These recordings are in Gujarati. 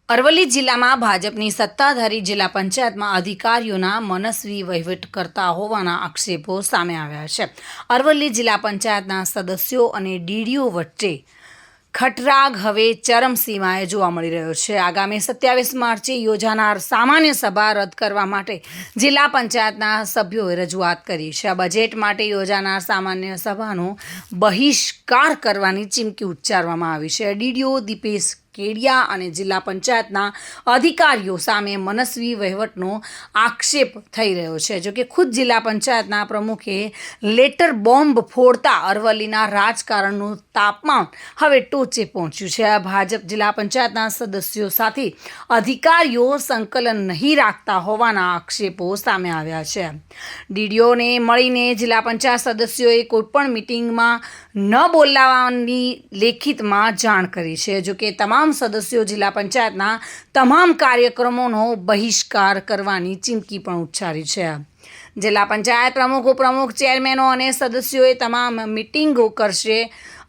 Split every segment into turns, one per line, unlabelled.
અરવલ્લી જિલ્લામાં ભાજપની સત્તાધારી જિલ્લા પંચાયતમાં અધિકારીઓના મનસ્વી વહીવટ કરતા હોવાના આક્ષેપો સામે આવ્યા છે. અરવલ્લી જિલ્લા પંચાયતના સદસ્યો અને ડીડીઓ વચ્ચે ખટરાગ હવે ચરમસીમાએ જોવા મળી રહ્યો છે. આગામી 27 માર્ચે યોજાનાર સામાન્ય સભા રદ કરવા માટે જિલ્લા પંચાયતના સભ્યોએ રજૂઆત કરી છે. બજેટ માટે યોજાનાર સામાન્ય સભાનો બહિષ્કાર કરવાની ચીમકી ઉચ્ચારવામાં આવી છે. ડીડીઓ દીપેશ કેડિયા અને જિલ્લા પંચાયતના અધિકારીઓ સામે મનસ્વી વહીવટનો આક્ષેપ થઈ રહ્યો છે. જોકે ખુદ જિલ્લા પંચાયતના પ્રમુખે લેટર બોમ્બ ફોડતા અરવલ્લીના રાજકારણનું તાપમાન હવે ટોચે પહોંચ્યું છે. ભાજપ જિલ્લા પંચાયતના સદસ્યો સાથે અધિકારીઓ સંકલન નહીં રાખતા હોવાના આક્ષેપો સામે આવ્યા છે. ડીડીઓને મળીને જિલ્લા પંચાયત સદસ્યોએ કોઈપણ મિટિંગમાં ન બોલાવવાની લેખિતમાં જાણ કરી છે. જોકે તમામ સદસ્યો જિલ્લા પંચાયતના તમામ કાર્યક્રમોનો બહિષ્કાર કરવાની ચીમકી પણ ઉચ્ચારી છે. જિલ્લા પંચાયત પ્રમુખ, ઉપપ્રમુખ, ચેરમેનો અને સદસ્યોએ તમામ મિટિંગો કરશે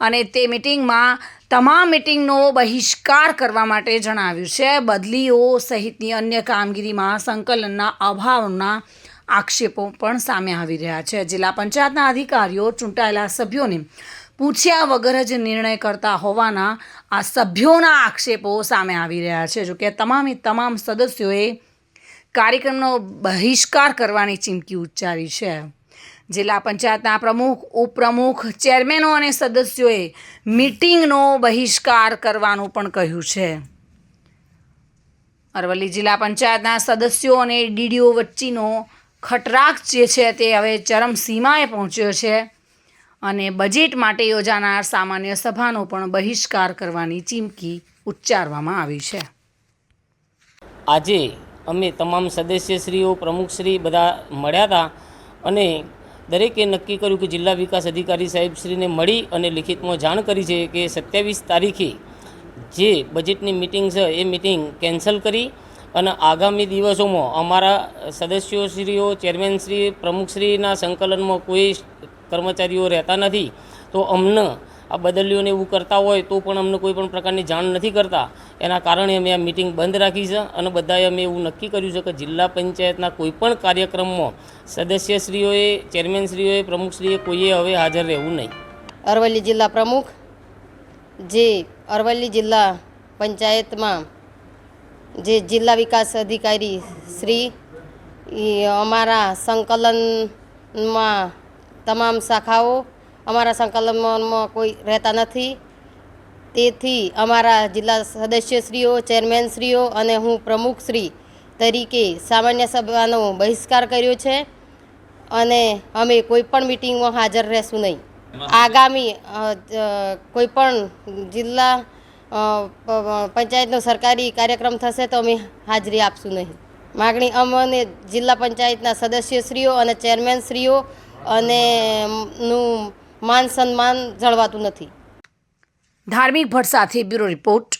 અને તે મિટિંગમાં તમામ મિટિંગનો બહિષ્કાર કરવા માટે જણાવ્યું છે. બદલીઓ સહિતની અન્ય કામગીરીમાં સંકલનના અભાવના આક્ષેપો પણ સામે આવી રહ્યા છે. જિલ્લા પંચાયતના અધિકારીઓ ચૂંટાયેલા સભ્યોને પૂછ્યા વગર જ નિર્ણય કરતા હોવાના આ સભ્યોના આક્ષેપો સામે આવી રહ્યા છે. જોકે તમામ સદસ્યોએ કાર્યક્રમનો બહિષ્કાર કરવાની ચીમકી ઉચ્ચારી છે. જિલ્લા પંચાયતના પ્રમુખ, ઉપપ્રમુખ, ચેરમેનો અને સદસ્યોએ મિટિંગનો બહિષ્કાર કરવાનું પણ કહ્યું છે. અરવલ્લી જિલ્લા પંચાયતના સદસ્યો અને ડીડીઓ વચ્ચેનો ખટરાગ જે છે તે હવે ચરમસીમાએ પહોંચ્યો છે અને બજેટ માટે યોજાનાર સામાન્ય સભાનો પણ બહિષ્કાર કરવાની ચીમકી ઉચ્ચારવામાં આવી છે.
આજે અમે તમામ સદસ્યશ્રીઓ, પ્રમુખશ્રી બધા મળ્યા હતા અને દરેકે નક્કી કર્યું કે જિલ્લા વિકાસ અધિકારી સાહેબશ્રીને મળી અને લિખિતમાં જાણ કરી છે કે 27 તારીખે જે બજેટની મિટિંગ છે એ મિટિંગ કેન્સલ કરી અને આગામી દિવસોમાં અમારા સદસ્યોશ્રીઓ, ચેરમેનશ્રી, પ્રમુખશ્રીના સંકલનમાં કોઈ કર્મચારીઓ રહેતા નથી, તો અમને આ બદલીઓને એવું કરતા હોય તો પણ અમને કોઈ પણ પ્રકારની જાણ નથી કરતા. એના કારણે અમે આ મિટિંગ બંધ રાખી છે અને બધાએ અમે એવું નક્કી કર્યું છે કે જિલ્લા પંચાયતના કોઈપણ કાર્યક્રમમાં સદસ્યશ્રીઓએ, ચેરમેનશ્રીઓએ, પ્રમુખશ્રીએ કોઈએ હવે હાજર રહેવું નહીં.
અરવલ્લી જિલ્લા પ્રમુખ જે અરવલ્લી જિલ્લા પંચાયતમાં જે જિલ્લા વિકાસ અધિકારી શ્રી અમારા સંકલનમાં તમામ શાખાઓ અમારા સંકલનમાં કોઈ રહેતા નથી, તેથી અમારા જિલ્લા સદસ્યશ્રીઓ, ચેરમેનશ્રીઓ અને હું પ્રમુખશ્રી તરીકે સામાન્ય સભાનો બહિષ્કાર કર્યો છે અને અમે કોઈપણ મિટિંગમાં હાજર રહેશું નહીં. આગામી કોઈપણ જિલ્લા પંચાયતનો સરકારી કાર્યક્રમ થશે તો અમે હાજરી આપશું નહીં. માગણી અમને જિલ્લા પંચાયતના સદસ્યશ્રીઓ અને ચેરમેનશ્રીઓ અને નું માન સન્માન જળવાતું નથી.
ધાર્મિક ભટ્ટ સાથે bureau report,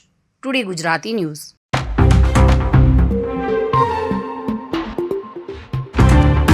today Gujarati news.